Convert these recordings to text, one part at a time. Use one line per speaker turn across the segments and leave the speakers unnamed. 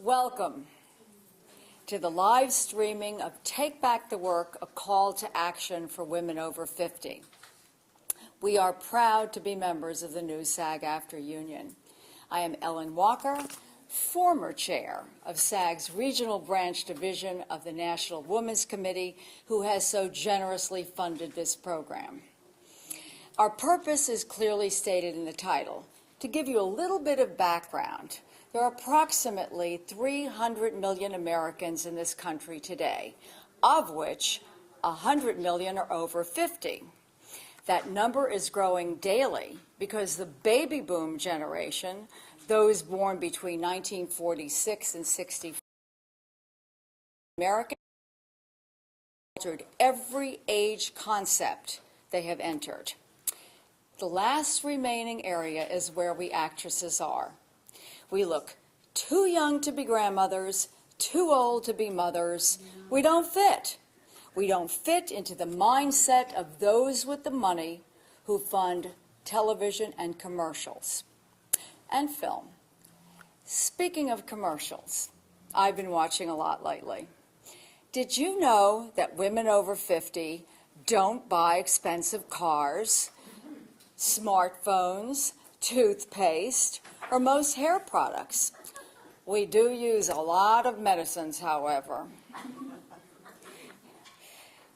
Welcome to the live streaming of Take Back the Work, a call to action for women over 50. We are proud to be members of the new SAG-AFTRA union. I am Ellen Wacher, former chair of SAG's regional branch division of the National Women's Committee, who has so generously funded this program. Our purpose is clearly stated in the title. To give you a little bit of background, there are approximately 300 million Americans in this country today, of which 100 million are over 50. That number is growing daily because the baby boom generation, those born between 1946 and 65, Americans entered every age concept they have entered. The last remaining area is where we actresses are. We look too young to be grandmothers, too old to be mothers. We don't fit. We don't fit into the mindset of those with the money who fund television and commercials and film. Speaking of commercials, I've been watching a lot lately. Did you know that women over 50 don't buy expensive cars, smartphones, toothpaste, or most hair products? We do use a lot of medicines, however.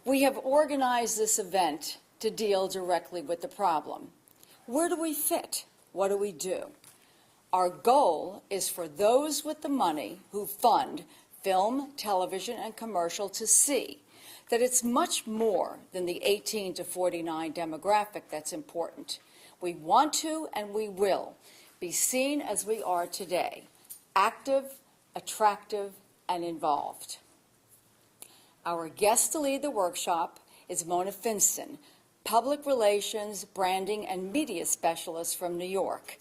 We have organized this event to deal directly with the problem. Where do we fit? What do we do? Our goal is for those with the money who fund film, television, and commercial to see that it's much more than the 18 to 49 demographic that's important. We want to and we will be seen as we are today, active, attractive, and involved. Our guest to lead the workshop is Mona Finston, Public Relations, Branding, and Media Specialist from New York.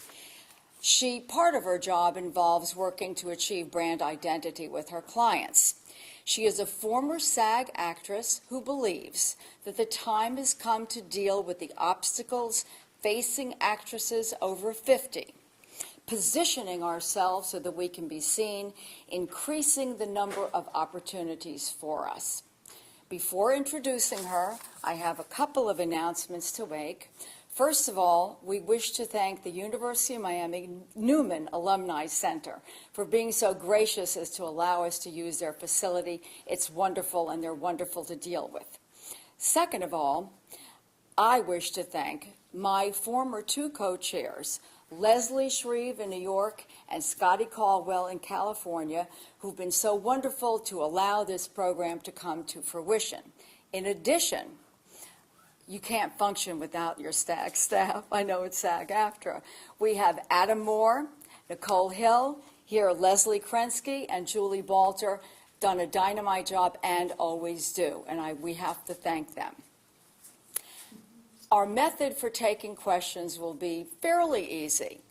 Part of her job involves working to achieve brand identity with her clients. She is a former SAG actress who believes that the time has come to deal with the obstacles facing actresses over 50, positioning ourselves so that we can be seen, increasing the number of opportunities for us. Before introducing her, I have a couple of announcements to make. First of all, we wish to thank the University of Miami Newman Alumni Center for being so gracious as to allow us to use their facility. It's wonderful, and they're wonderful to deal with. Second of all, I wish to thank my former two co-chairs, Leslie Shreve in New York and Scotty Caldwell in California, who've been so wonderful to allow this program to come to fruition. In addition, you can't function without your SAG staff. I know it's SAG-AFTRA. We have Adam Moore, Nicole Hill, here Leslie Krensky, and Julie Balter, done a dynamite job and always do, and we have to thank them. Our method for taking questions will be fairly easy.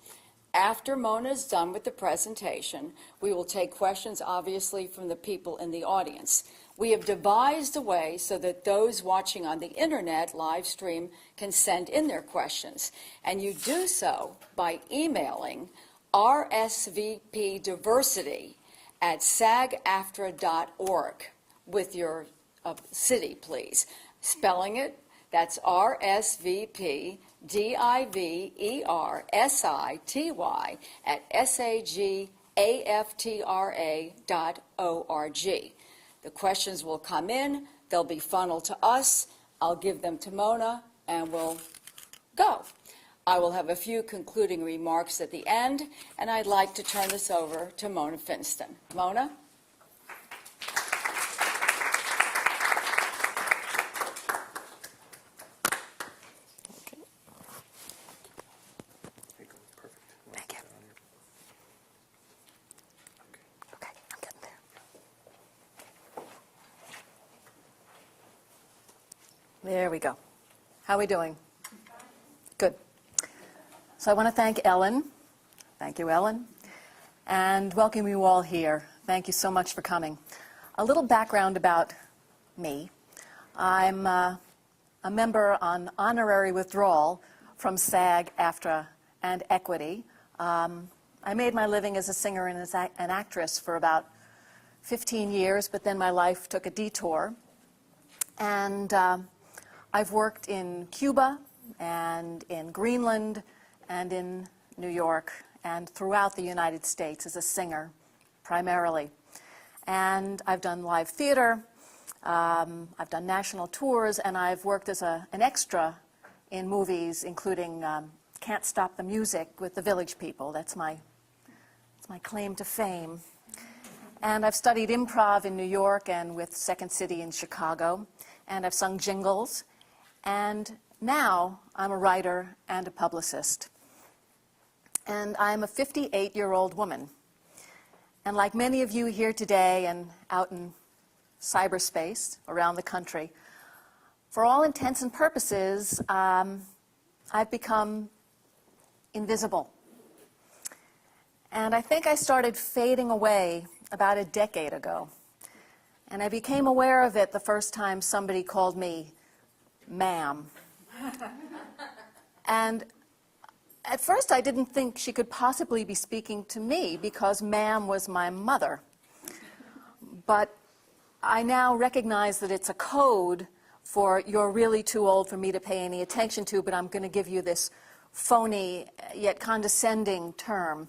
After Mona's done with the presentation, we will take questions, obviously, from the people in the audience. We have devised a way so that those watching on the internet live stream can send in their questions. And you do so by emailing rsvpdiversity@sagaftra.org with your city, please. Spelling it, that's rsvpdiversity@sagaftra.org. The questions will come in, they'll be funneled to us, I'll give them to Mona, and we'll go. I will have a few concluding remarks at the end, and I'd like to turn this over to Mona Finston. Mona?
There we go. How are we doing? Good. So I want to thank Ellen. Thank you, Ellen. And welcome you all here. Thank you so much for coming. A little background about me. I'm a member on honorary withdrawal from SAG-AFTRA and Equity. I made my living as a singer and as an actress for about 15 years, but then my life took a detour. And I've worked in Cuba and in Greenland and in New York and throughout the United States as a singer, primarily. And I've done live theater, I've done national tours, and I've worked as an extra in movies, including Can't Stop the Music with the Village People. That's my claim to fame. And I've studied improv in New York and with Second City in Chicago, and I've sung jingles, and now I'm a writer and a publicist. And I'm a 58-year-old woman. And like many of you here today and out in cyberspace around the country, for all intents and purposes, I've become invisible. And I think I started fading away about a decade ago. And I became aware of it the first time somebody called me ma'am. And at first I didn't think she could possibly be speaking to me because ma'am was my mother. But I now recognize that it's a code for you're really too old for me to pay any attention to, but I'm going to give you this phony yet condescending term,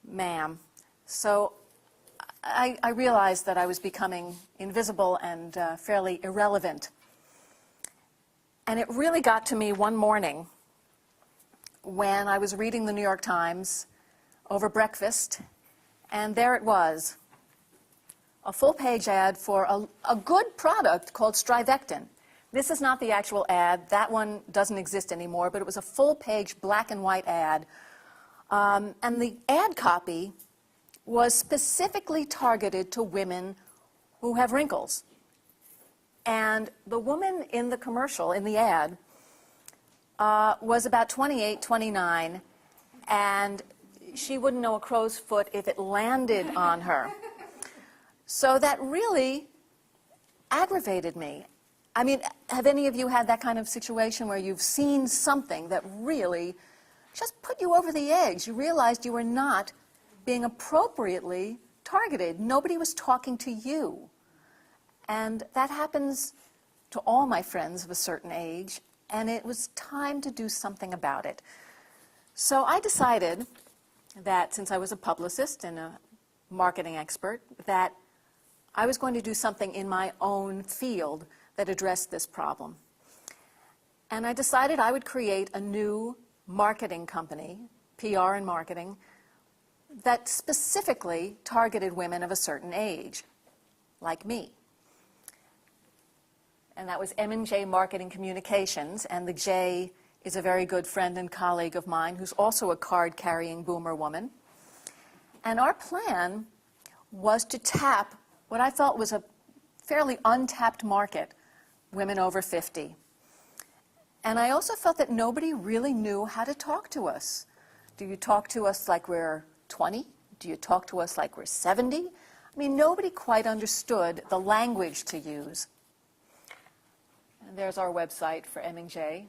ma'am. So I realized that I was becoming invisible and fairly irrelevant. And it really got to me one morning when I was reading the New York Times over breakfast, and there it was, a full-page ad for a good product called Strivectin. This is not the actual ad. That one doesn't exist anymore, but it was a full-page black and white ad. And the ad copy was specifically targeted to women who have wrinkles. And the woman in the commercial, in the ad, was about 28, 29, and she wouldn't know a crow's foot if it landed on her. So that really aggravated me. I mean, have any of you had that kind of situation where you've seen something that really just put you over the edge? You realized you were not being appropriately targeted. Nobody was talking to you. And that happens to all my friends of a certain age, and it was time to do something about it. So I decided that since I was a publicist and a marketing expert, that I was going to do something in my own field that addressed this problem. And I decided I would create a new marketing company, PR and marketing, that specifically targeted women of a certain age, like me. And that was M&J Marketing Communications, and the J is a very good friend and colleague of mine who's also a card-carrying boomer woman. And our plan was to tap what I felt was a fairly untapped market, women over 50. And I also felt that nobody really knew how to talk to us. Do you talk to us like we're 20? Do you talk to us like we're 70? I mean, nobody quite understood the language to use. And there's our website for M&J.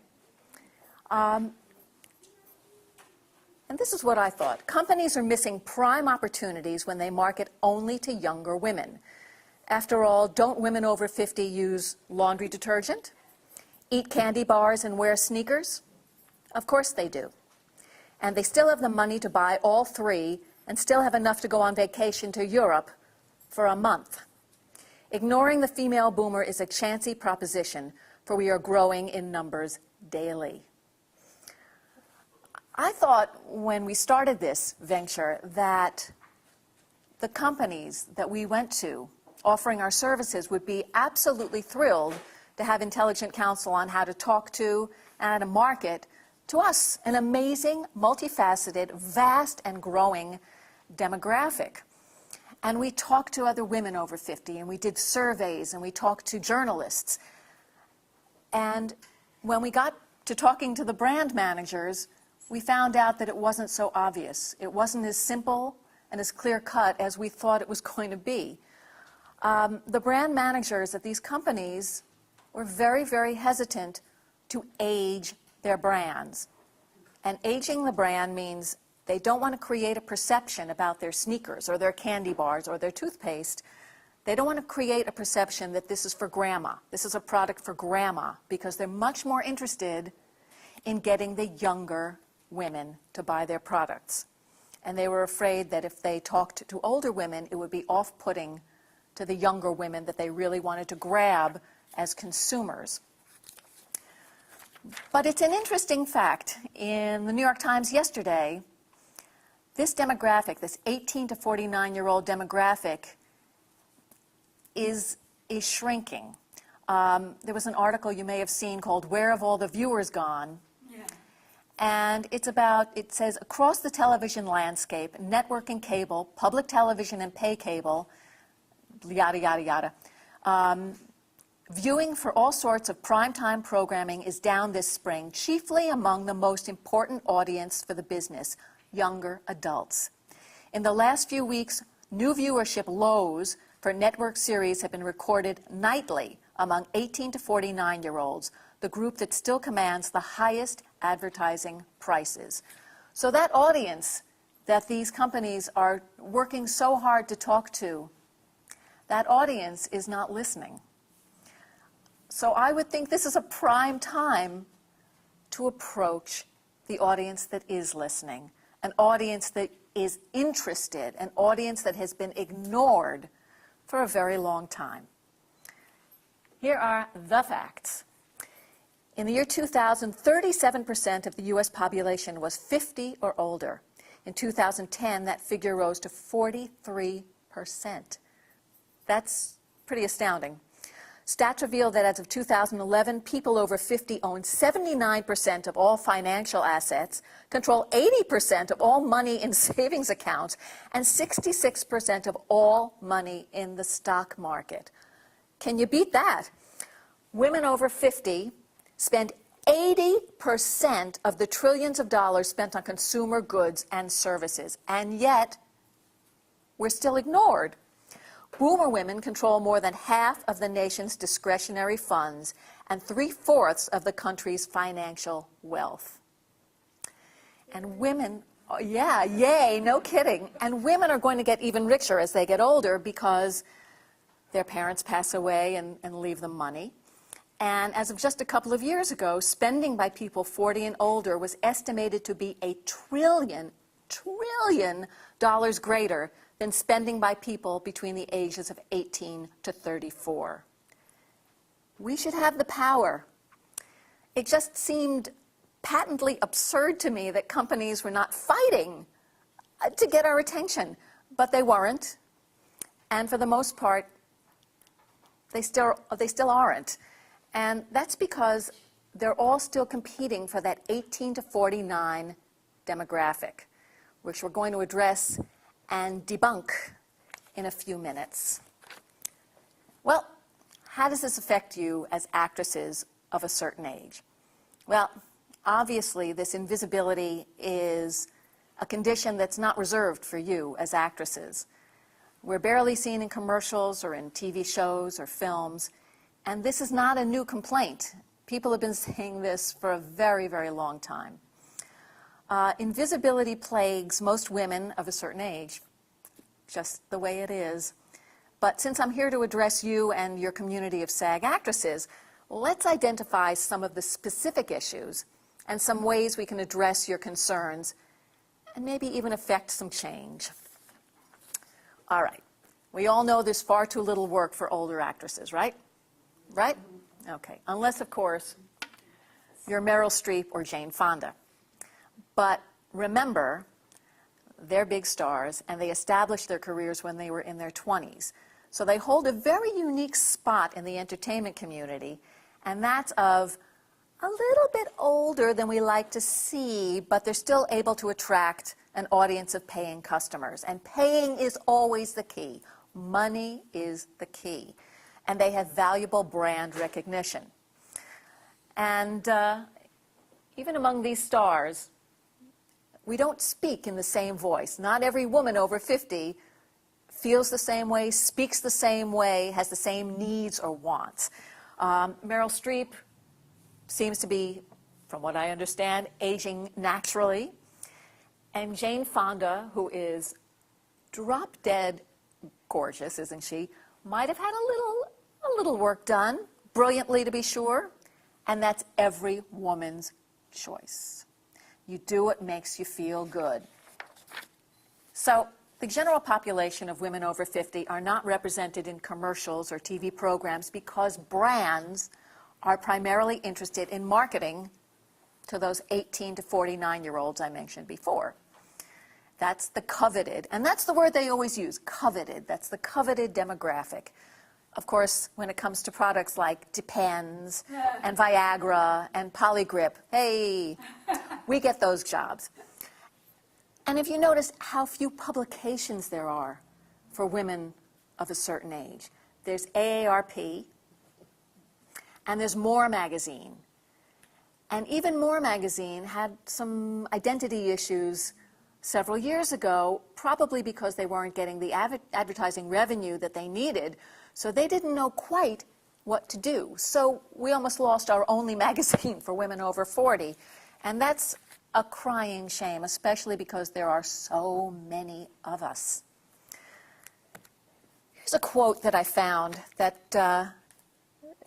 And this is what I thought. Companies are missing prime opportunities when they market only to younger women. After all, don't women over 50 use laundry detergent, eat candy bars, and wear sneakers? Of course they do. And they still have the money to buy all three and still have enough to go on vacation to Europe for a month. Ignoring the female boomer is a chancy proposition, for we are growing in numbers daily. I thought when we started this venture that the companies that we went to offering our services would be absolutely thrilled to have intelligent counsel on how to talk to and how to market to us, an amazing, multifaceted, vast, and growing demographic. And we talked to other women over 50, and we did surveys, and we talked to journalists. And when we got to talking to the brand managers, we found out that it wasn't so obvious. It wasn't as simple and as clear-cut as we thought it was going to be. The brand managers at these companies were very, very hesitant to age their brands. And aging the brand means They don't want to create a perception about their sneakers or their candy bars or their toothpaste. They don't want to create a perception that this is for grandma. This is a product for grandma, because they're much more interested in getting the younger women to buy their products. And they were afraid that if they talked to older women, it would be off-putting to the younger women that they really wanted to grab as consumers. But it's an interesting fact. In the New York Times yesterday, this demographic, this 18 to 49-year-old demographic, is shrinking. There was an article you may have seen called "Where Have All the Viewers Gone?" Yeah. And it says, across the television landscape, network and cable, public television and pay cable, yada, yada, yada, viewing for all sorts of primetime programming is down this spring, chiefly among the most important audience for the business, younger adults. In the last few weeks, new viewership lows for network series have been recorded nightly among 18 to 49-year-olds, the group that still commands the highest advertising prices. So that audience that these companies are working so hard to talk to, that audience is not listening. So I would think this is a prime time to approach the audience that is listening, an audience that is interested, an audience that has been ignored for a very long time. Here are the facts. In the year 2000, 37% of the U.S. population was 50 or older. In 2010, that figure rose to 43%. That's pretty astounding. Stats reveal that as of 2011, people over 50 own 79% of all financial assets, control 80% of all money in savings accounts, and 66% of all money in the stock market. Can you beat that? Women over 50 spend 80% of the trillions of dollars spent on consumer goods and services, and yet we're still ignored. Boomer women control more than half of the nation's discretionary funds and 3/4 of the country's financial wealth. And women, yeah, yay, no kidding. And women are going to get even richer as they get older because their parents pass away and leave them money. And as of just a couple of years ago, spending by people 40 and older was estimated to be $1 trillion greater than spending by people between the ages of 18 to 34. We should have the power. It just seemed patently absurd to me that companies were not fighting to get our attention, but they weren't. And for the most part, they still aren't. And that's because they're all still competing for that 18 to 49 demographic, which we're going to address and debunk in a few minutes. Well, how does this affect you as actresses of a certain age? Well, obviously, this invisibility is a condition that's not reserved for you as actresses. We're barely seen in commercials or in TV shows or films, and this is not a new complaint. People have been saying this for a very, very long time. Invisibility plagues most women of a certain age, just the way it is. But since I'm here to address you and your community of SAG actresses, let's identify some of the specific issues and some ways we can address your concerns and maybe even affect some change. All right. We all know there's far too little work for older actresses, right? Right? Okay. Unless, of course, you're Meryl Streep or Jane Fonda. But remember, they're big stars, and they established their careers when they were in their 20s. So they hold a very unique spot in the entertainment community, and that's of a little bit older than we like to see, but they're still able to attract an audience of paying customers. And paying is always the key. Money is the key. And they have valuable brand recognition. And even among these stars, we don't speak in the same voice. Not every woman over 50 feels the same way, speaks the same way, has the same needs or wants. Meryl Streep seems to be, from what I understand, aging naturally. And Jane Fonda, who is drop-dead gorgeous, isn't she, might have had a little work done, brilliantly to be sure, and that's every woman's choice. You do what makes you feel good. So the general population of women over 50 are not represented in commercials or TV programs because brands are primarily interested in marketing to those 18 to 49-year-olds I mentioned before. That's the coveted, and that's the word they always use, coveted. That's the coveted demographic. Of course, when it comes to products like Depends and Viagra and Polygrip, hey, we get those jobs. And if you notice how few publications there are for women of a certain age, there's AARP, and there's More magazine. And even More magazine had some identity issues several years ago, probably because they weren't getting the advertising revenue that they needed, so they didn't know quite what to do. So we almost lost our only magazine for women over 40, and that's a crying shame, especially because there are so many of us. Here's a quote that I found that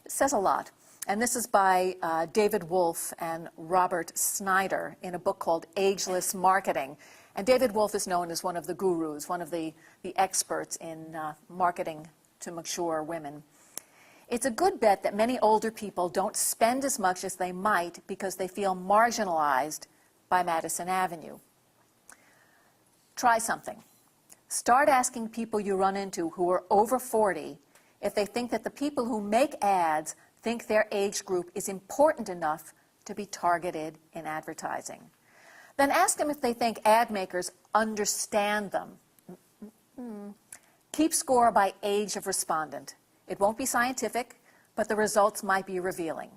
says a lot, and this is by David Wolfe and Robert Snyder in a book called Ageless Marketing. And David Wolfe is known as one of the gurus, one of the experts in marketing to mature women. It's a good bet that many older people don't spend as much as they might because they feel marginalized by Madison Avenue. Try something. Start asking people you run into who are over 40 if they think that the people who make ads think their age group is important enough to be targeted in advertising. Then ask them if they think ad makers understand them. Keep score by age of respondent. It won't be scientific, but the results might be revealing.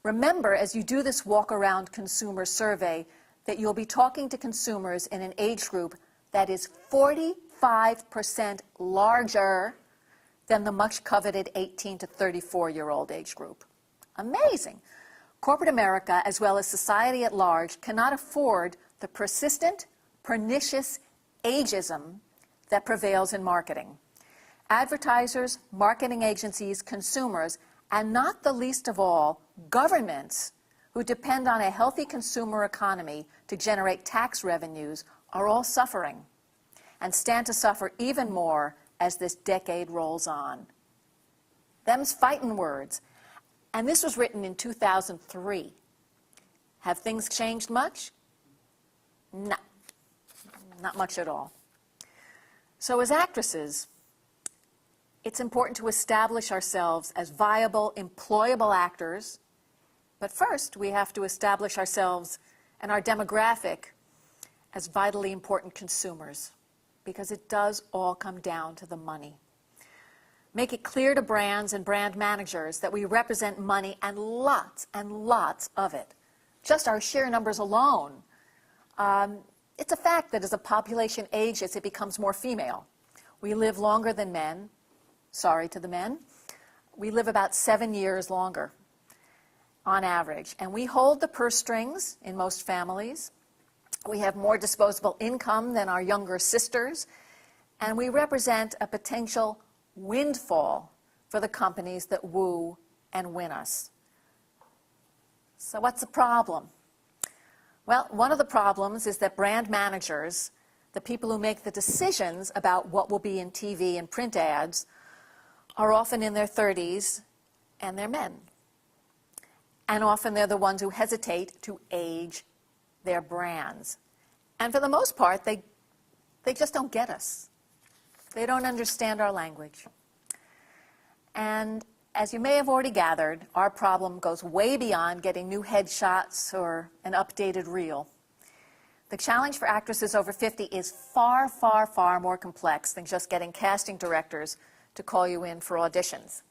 Remember, as you do this walk-around consumer survey, that you'll be talking to consumers in an age group that is 45% larger than the much-coveted 18 to 34-year-old age group. Amazing. Corporate America, as well as society at large, cannot afford the persistent, pernicious ageism that prevails in marketing. Advertisers, marketing agencies, consumers, and not the least of all, governments who depend on a healthy consumer economy to generate tax revenues are all suffering and stand to suffer even more as this decade rolls on. Them's fightin' words. And this was written in 2003. Have things changed much? No, not much at all. So as actresses, it's important to establish ourselves as viable, employable actors. But first, we have to establish ourselves and our demographic as vitally important consumers, because it does all come down to the money. Make it clear to brands and brand managers that we represent money and lots of it. Just our sheer numbers alone. It's a fact that as a population ages, it becomes more female. We live longer than men. Sorry to the men. We live about 7 years longer on average. And we hold the purse strings in most families. We have more disposable income than our younger sisters. And we represent a potential windfall for the companies that woo and win us. So what's the problem? Well, one of the problems is that brand managers, the people who make the decisions about what will be in TV and print ads, are often in their 30s, and they're men. And often they're the ones who hesitate to age their brands. And for the most part, they just don't get us. They don't understand our language. And as you may have already gathered, our problem goes way beyond getting new headshots or an updated reel. The challenge for actresses over 50 is far more complex than just getting casting directors to call you in for auditions.